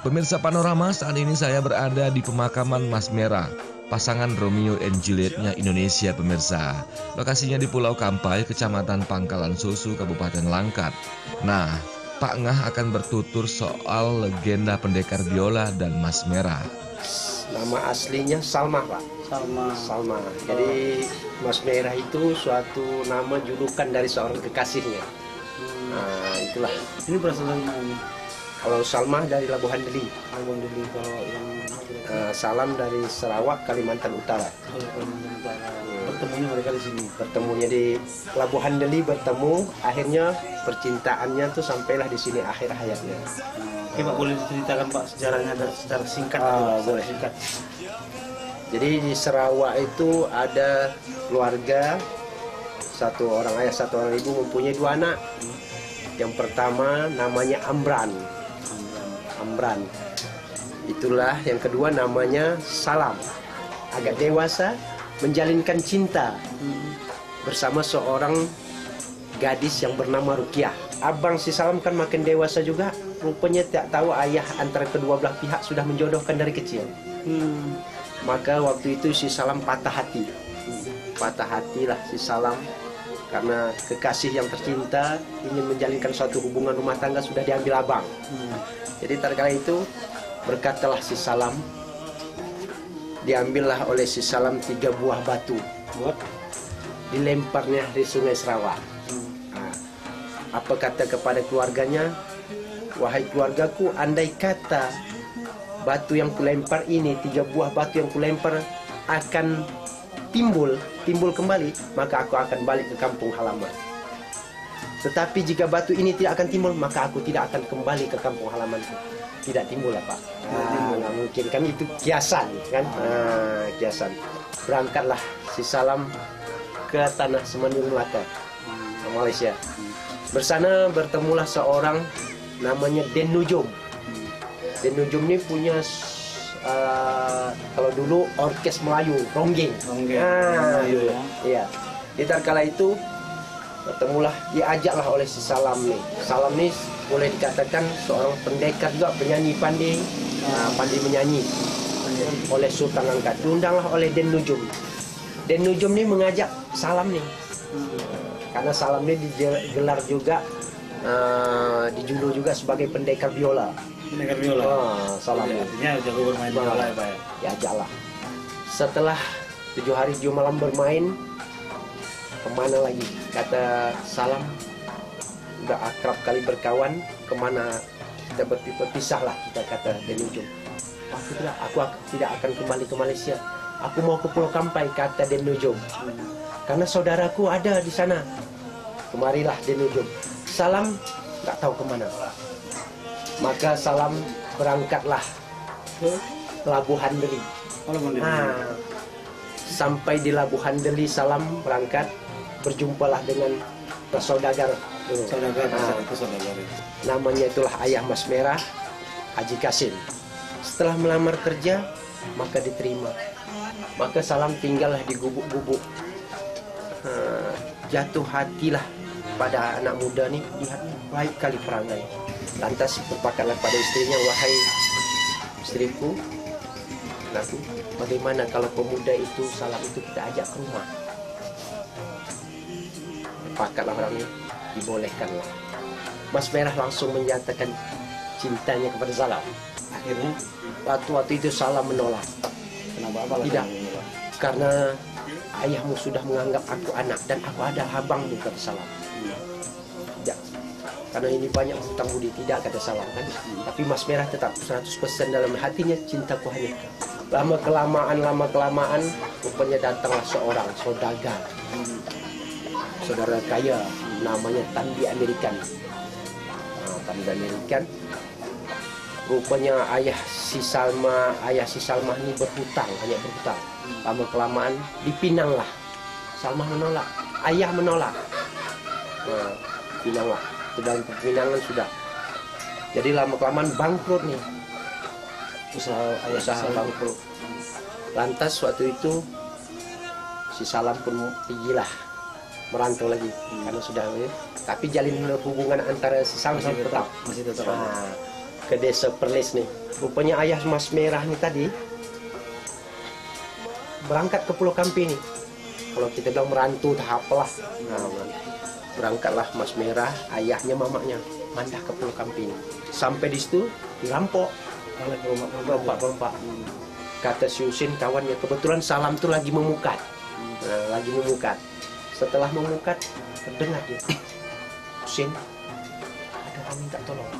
Pemirsa Panorama, saat ini saya berada di pemakaman Mas Merah, pasangan Romeo and Juliet-nya Indonesia, pemirsa. Lokasinya di Pulau Kampai, Kecamatan Pangkalan Susu, Kabupaten Langkat. Nah, Pak Ngah akan bertutur soal legenda pendekar biola dan Mas Merah. Nama aslinya Salma, Pak. Salma. Jadi Mas Merah itu suatu nama julukan dari seorang kekasihnya. Nah, itulah. Ini berasal dari mana ini? Kalau Salma dari Labuhan Deli. Labuhan Deli. Kalau yang Salam dari Sarawak, Kalimantan Utara. Kalimantan Utara. Bertemunya mereka di sini. Bertemunya di Labuhan Deli, bertemu. Akhirnya percintaannya tuh sampailah di sini akhir hayatnya. Oke, Pak, boleh diceritakan, Pak, sejarahnya secara singkat? Boleh. Singkat. Jadi di Sarawak itu ada keluarga, satu orang ayah, satu orang ibu, mempunyai dua anak. Yang pertama namanya Amran. Itulah yang kedua namanya Salam. Agak dewasa, menjalinkan cinta bersama seorang gadis yang bernama Rukiah. Abang si Salam kan makin dewasa juga, rupanya tak tahu ayah antara kedua belah pihak sudah menjodohkan dari kecil. Maka waktu itu si Salam patah hati. Patah hatilah si Salam karena kekasih yang tercinta ingin menjalinkan suatu hubungan rumah tangga sudah diambil abang. Jadi tatkala itu berkatalah si Salam, diambillah oleh si Salam 3 buah batu, dilemparnya di Sungai Sarawak. Apa kata kepada keluarganya? Wahai keluargaku, andai kata batu yang kulempar ini, 3 buah batu yang kulempar akan timbul kembali, maka aku akan balik ke kampung halaman. Tetapi jika batu ini tidak akan timbul, maka aku tidak akan kembali ke kampung halamanku. Tidak timbul, Pak. Nggak mungkin, kan itu kiasan, kan? Kiasan. Berangkatlah si Salam ke tanah Semenanjung Melaka, Malaysia. Bersana bertemulah seorang namanya Den Nujum. Den Nujum ini punya kalau dulu orkes Melayu, ronggeng. Iya. Di tatkala itu bertemulah, diajaklah oleh si Salam nih. Salam nih boleh dikatakan seorang pendekar juga, penyanyi pandai, pandai menyanyi. Oleh Sultan Angkat, diundanglah oleh Den Nujum. Den Nujum nih mengajak Salam nih, karena Salam nih digelar juga, dijuluh juga sebagai pendekar biola. Pendekar biola. Salam nih. Artinya jago bermain biola, ya, Pak. Diajaklah. Setelah 7 hari 7 malam bermain, kemana lagi? Kata Salam, udah akrab kali berkawan, kemana kita berpisahlah, kita kata Den Nujum. Aku tidak akan kembali ke Malaysia. Aku mau ke Pulau Kampai, kata Den Nujum. Karena saudaraku ada di sana. Kemarilah Den Nujum. Salam nggak tahu kemana. Maka Salam berangkatlah ke Labuhan Deli. Sampai di Labuhan Deli, Salam berangkat, berjumpalah dengan saudagar. Namanya itulah ayah Mas Merah, Haji Kasim. Setelah melamar kerja, maka diterima. Maka Salam tinggallah di gubuk-gubuk. Jatuh hatilah pada anak muda nih, lihatnya baik kali perangai. Lantas berpakatlah pada istrinya, wahai istriku, aku, bagaimana kalau pemuda itu, Salam itu kita ajak ke rumah? Berpakatlah orangnya, dibolehkanlah. Mas Merah langsung menyatakan cintanya kepada Salam. Akhirnya waktu itu Salam menolak. Kenapa? Tidak, karena ayahmu sudah menganggap aku anak dan aku adalah abangmu, kata Salam. Tidak, karena ini banyak hutang budi, tidak, kata Salam, kan? Tapi Mas Merah tetap 100% dalam hatinya, cintaku hanya kau. Lama kelamaan rupanya datanglah seorang saudagar, saudara kaya, namanya Tandi Amerikan. Tandi Amerikan, rupanya ayah si Salma ini berhutang, hanya berhutang. Lama kelamaan dipinanglah. Salma menolak, ayah menolak. Pinanglah. Dalam pinangan sudah. Jadi lama kelamaan bangkrut nih. Usaha bangkrut. Lantas waktu itu si Salam pun pergilah merantau lagi karena sudah, tapi jalin hubungan antara si Salam masih tetap. ke desa Perlis nih. Rupanya ayah Mas Merah nih tadi berangkat ke Pulau Kampi nih. Kalau kita bilang merantau tahap lah. Nah, berangkatlah Mas Merah, ayahnya mamanya mandah ke Pulau Kampi nih. Sampai di situ dirampok oleh perompak-perompak. Kata si Husin kawannya, kebetulan Salam tuh lagi memukat. Nah, lagi memukat. Setelah memukat, terdengar dia, Husin, ada orang minta tolong.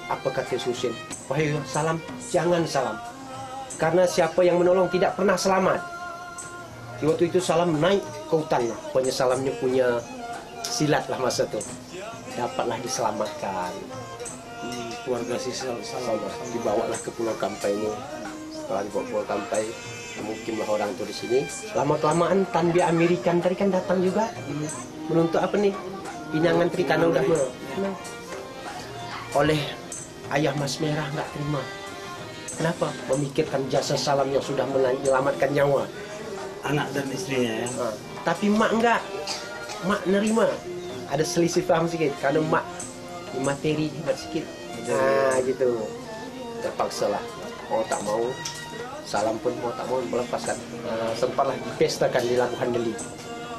Apa kata si Husin? Wahai Salam, jangan Salam. Karena siapa yang menolong tidak pernah selamat. Di waktu itu Salam naik ke hutan. Pokoknya Salamnya punya silat lah masa itu. Dapatlah diselamatkan. Keluarga si Salam Dibawalah ke Pulau Kampai ini. Setelah dibawa ke Pulau Kampai, mungkinlah orang itu di sini. Lama-kelamaan Tanbi Amerikan tadi kan datang juga. Menuntut apa nih? Pinangan tadi karena udah oleh ayah Mas Merah nggak terima. Kenapa? Memikirkan jasa Salam yang sudah menyelamatkan nyawa anak dan istrinya ya. Tapi mak enggak. Mak nerima. Ada selisih paham sedikit karena mak materi hebat sedikit. Nah gitu. Terpaksa lah. Mau tak mau, Salam pun mau tak mau melepaskan. Sempatlah dipestakan di Labuhan Deli.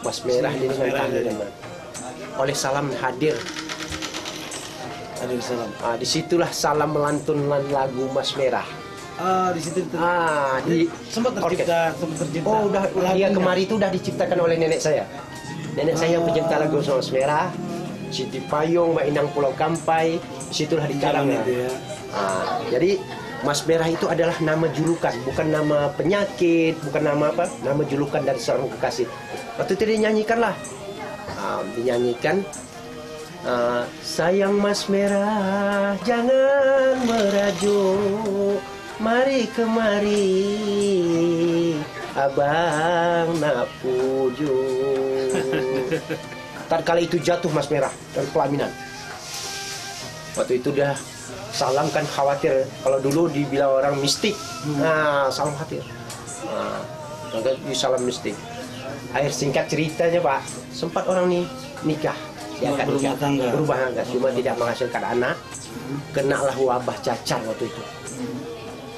Mas Merah ini dengan tamu. Oleh Salam hadir. Hadir Salam. Disitulah Salam melantunkan lagu Mas Merah. Di situ sempat tercipta. Oh, udah dia kemari itu udah diciptakan oleh nenek saya. Nenek saya pencipta lagu Mas Merah. Siti Payung, Mbak Inang Pulau Kampai, disitulah dikarang ya. Jadi Mas Merah itu adalah nama julukan, bukan nama penyakit, bukan nama apa, nama julukan dari seorang kekasih. Waktu itu dinyanyikan lah, dinyanyikan. Sayang Mas Merah, jangan merajuk, mari kemari, abang nak pujuk. Tatkala itu jatuh Mas Merah dari pelaminan. Waktu itu dah Salam kan khawatir. Kalau dulu dibilang orang mistik, Salam khawatir. Di Salam mistik. Akhir singkat ceritanya Pak, sempat orang nih nikah. Dia akan nikah, berubah tangga, cuma tidak menghasilkan anak. Kenalah wabah cacar waktu itu.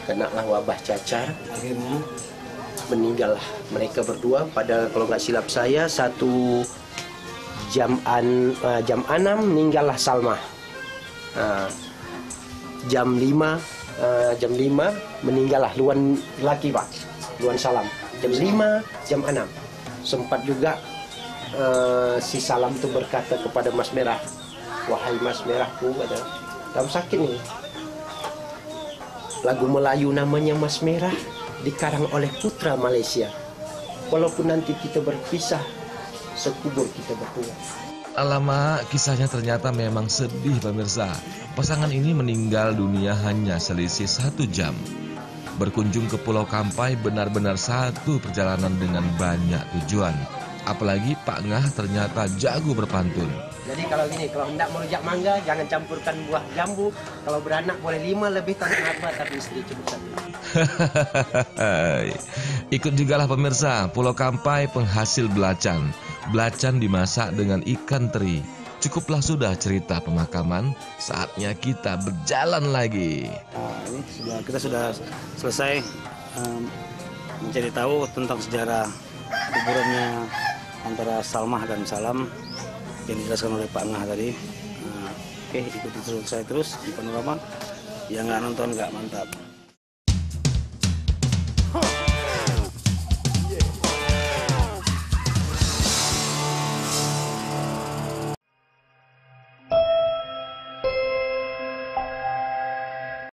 Kenalah wabah cacar. Akhirnya meninggallah mereka berdua. Pada kalau nggak silap saya jam 6 meninggallah Salma. Jam 5 meninggallah Luan laki Pak, Luan Salam. Jam 5, jam 6 sempat juga si Salam itu berkata kepada Mas Merah, wahai Mas Merahku, ada dalam sakit nih. Lagu Melayu namanya Mas Merah dikarang oleh putra Malaysia. Walaupun nanti kita berpisah, sekubur kita berdua. Alamak, kisahnya ternyata memang sedih pemirsa. Pasangan ini meninggal dunia hanya selisih 1 jam. Berkunjung ke Pulau Kampai benar-benar satu perjalanan dengan banyak tujuan. Apalagi Pak Ngah ternyata jago berpantun. Jadi kalau gini, kalau hendak merujak mangga jangan campurkan buah jambu. Kalau beranak boleh 5 lebih tak apa, tapi istri cukup 1. Ikut jugalah pemirsa, Pulau Kampai penghasil belacan. Belacan dimasak dengan ikan teri. Cukuplah sudah cerita pemakaman, saatnya kita berjalan lagi. Ini kita sudah selesai mencari tahu tentang sejarah kuburannya antara Salmah dan Salam yang dijelaskan oleh Pak Ngah tadi. Oke, ikuti terus saya terus di Panorama. Yang nggak nonton nggak mantap.